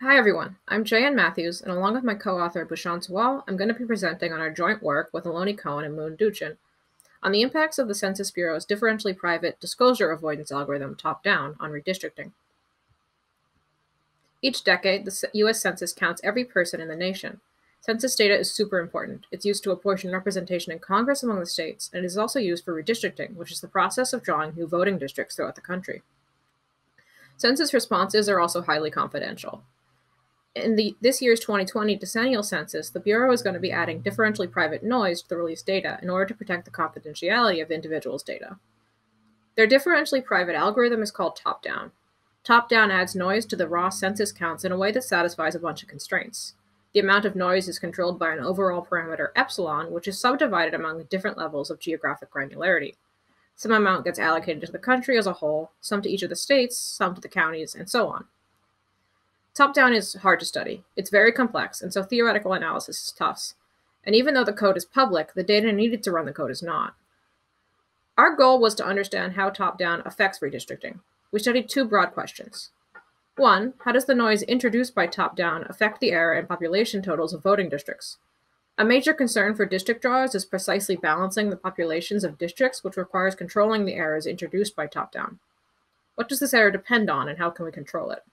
Hi everyone, I'm Cheyenne Matthews, and along with my co-author Bhushan Suwal, I'm going to be presenting on our joint work with Aloni, Cohen, and Duchin on the impacts of the Census Bureau's differentially private disclosure avoidance algorithm top-down on redistricting. Each decade, the U.S. Census counts every person in the nation. Census data is super important. It's used to apportion representation in Congress among the states, and it is also used for redistricting, which is the process of drawing new voting districts throughout the country. Census responses are also highly confidential. In this year's 2020 decennial census, the Bureau is going to be adding differentially private noise to the released data in order to protect the confidentiality of individuals' data. Their differentially private algorithm is called top-down. Top-down adds noise to the raw census counts in a way that satisfies a bunch of constraints. The amount of noise is controlled by an overall parameter epsilon, which is subdivided among the different levels of geographic granularity. Some amount gets allocated to the country as a whole, some to each of the states, some to the counties, and so on. Top-down is hard to study. It's very complex, and so theoretical analysis is tough. And even though the code is public, the data needed to run the code is not. Our goal was to understand how top-down affects redistricting. We studied two broad questions. One, how does the noise introduced by top-down affect the error and population totals of voting districts? A major concern for district drawers is precisely balancing the populations of districts, which requires controlling the errors introduced by top-down. What does this error depend on, and how can we control it?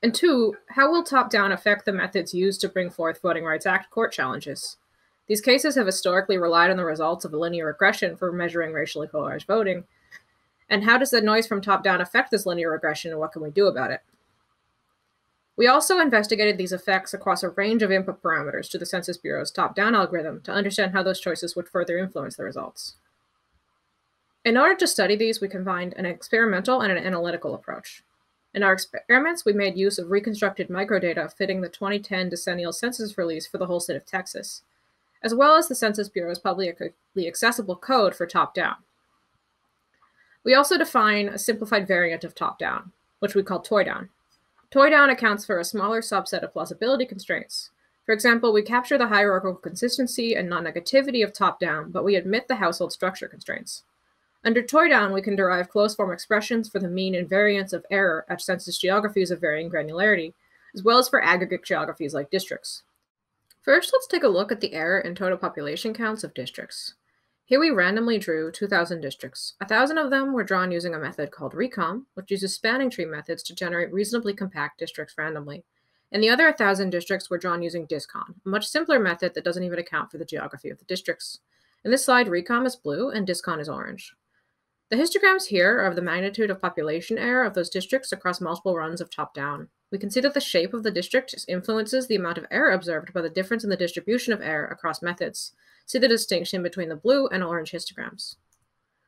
And two, how will top-down affect the methods used to bring forth Voting Rights Act court challenges? These cases have historically relied on the results of a linear regression for measuring racially polarized voting. And how does the noise from top-down affect this linear regression, and what can we do about it? We also investigated these effects across a range of input parameters to the Census Bureau's top-down algorithm to understand how those choices would further influence the results. In order to study these, we combined an experimental and an analytical approach. In our experiments, we made use of reconstructed microdata fitting the 2010 decennial census release for the whole state of Texas, as well as the Census Bureau's publicly accessible code for top-down. We also define a simplified variant of top-down, which we call toy-down. Toy-down accounts for a smaller subset of plausibility constraints. For example, we capture the hierarchical consistency and non-negativity of top-down, but we omit the household structure constraints. Under toy-down, we can derive closed-form expressions for the mean and variance of error at census geographies of varying granularity, as well as for aggregate geographies like districts. First, let's take a look at the error and total population counts of districts. Here we randomly drew 2,000 districts. 1,000 of them were drawn using a method called recom, which uses spanning tree methods to generate reasonably compact districts randomly. And the other 1,000 districts were drawn using discon, a much simpler method that doesn't even account for the geography of the districts. In this slide, recom is blue and discon is orange. The histograms here are of the magnitude of population error of those districts across multiple runs of top-down. We can see that the shape of the district influences the amount of error observed by the difference in the distribution of error across methods. See the distinction between the blue and orange histograms.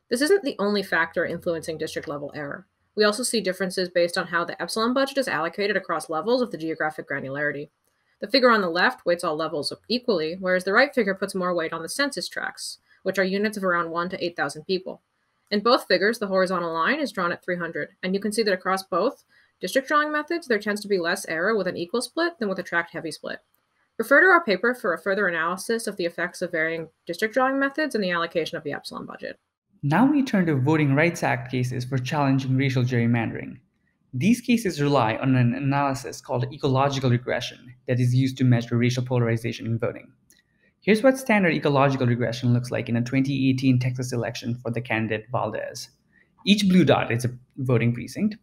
This isn't the only factor influencing district-level error. We also see differences based on how the Epsilon budget is allocated across levels of the geographic granularity. The figure on the left weights all levels equally, whereas the right figure puts more weight on the census tracts, which are units of around 1 to 8,000 people. In both figures, the horizontal line is drawn at 300, and you can see that across both district drawing methods, there tends to be less error with an equal split than with a tract-heavy split. Refer to our paper for a further analysis of the effects of varying district drawing methods and the allocation of the Epsilon budget. Now we turn to Voting Rights Act cases for challenging racial gerrymandering. These cases rely on an analysis called ecological regression that is used to measure racial polarization in voting. Here's what standard ecological regression looks like in a 2018 Texas election for the candidate Valdez. Each blue dot is a voting precinct.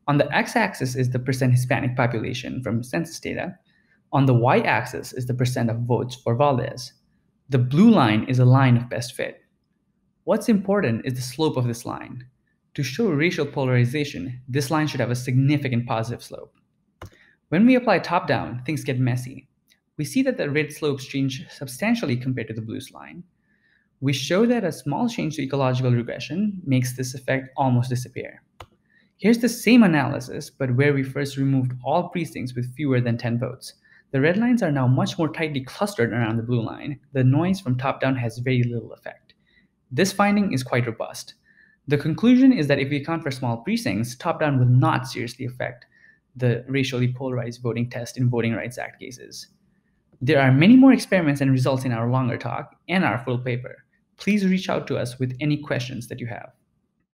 On the x-axis is the percent Hispanic population from census data. On the y-axis is the percent of votes for Valdez. The blue line is a line of best fit. What's important is the slope of this line. To show racial polarization, this line should have a significant positive slope. When we apply top-down, things get messy. We see that the red slopes change substantially compared to the blue line. We show that a small change to ecological regression makes this effect almost disappear. Here's the same analysis, but where we first removed all precincts with fewer than 10 votes. The red lines are now much more tightly clustered around the blue line. The noise from top-down has very little effect. This finding is quite robust. The conclusion is that if we account for small precincts, top-down will not seriously affect the racially polarized voting test in Voting Rights Act cases. There are many more experiments and results in our longer talk and our full paper. Please reach out to us with any questions that you have.